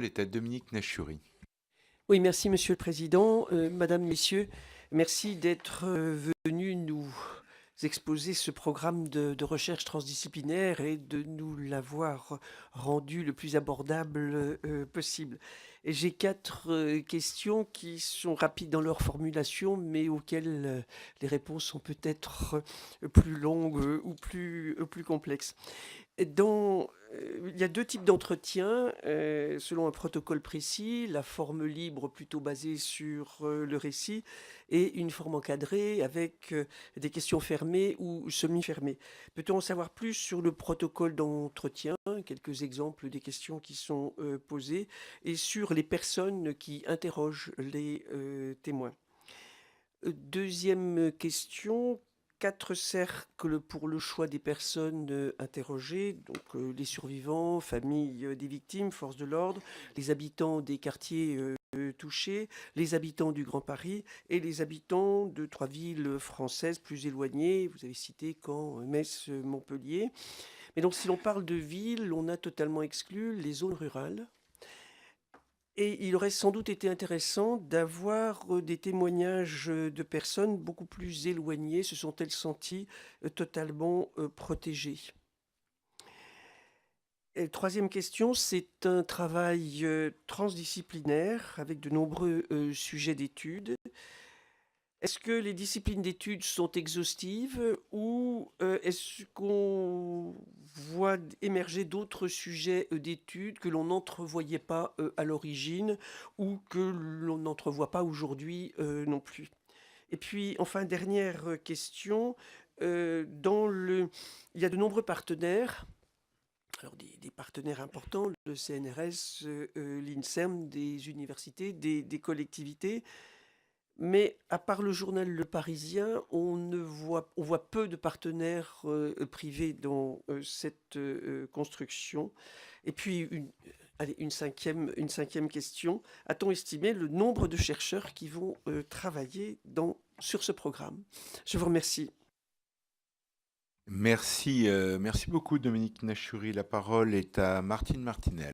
Est à Dominique Nachury. Oui, merci Monsieur le Président. Madame, Messieurs, merci d'être venus nous exposer ce programme de recherche transdisciplinaire et de nous l'avoir rendu le plus abordable possible. Et j'ai quatre questions qui sont rapides dans leur formulation, mais auxquelles les réponses sont peut-être plus longues ou plus complexes. Il y a deux types d'entretiens selon un protocole précis, la forme libre plutôt basée sur le récit et une forme encadrée avec des questions fermées ou semi-fermées. Peut-on en savoir plus sur le protocole d'entretien, quelques exemples des questions qui sont posées, et sur les personnes qui interrogent les témoins? Deuxième question, quatre cercles pour le choix des personnes interrogées, donc les survivants, familles des victimes, forces de l'ordre, les habitants des quartiers touchés, les habitants du Grand Paris et les habitants de trois villes françaises plus éloignées. Vous avez cité Caen, Metz, Montpellier. Mais donc si l'on parle de villes, on a totalement exclu les zones rurales. Et il aurait sans doute été intéressant d'avoir des témoignages de personnes beaucoup plus éloignées. Se sont-elles senties totalement protégées? Et troisième question, c'est un travail transdisciplinaire avec de nombreux sujets d'études. Est-ce que les disciplines d'études sont exhaustives ou est-ce qu'on voit émerger d'autres sujets d'études que l'on n'entrevoyait pas à l'origine ou que l'on n'entrevoit pas aujourd'hui non plus? Et puis, enfin, dernière question, il y a de nombreux partenaires, alors des partenaires importants, le CNRS, l'INSERM, des universités, des collectivités. Mais à part le journal Le Parisien, on voit peu de partenaires privés dans cette construction. Et puis, allez, une cinquième question. A-t-on estimé le nombre de chercheurs qui vont travailler sur ce programme? Je vous remercie. Merci beaucoup Dominique Nachury. La parole est à Martine Martinel.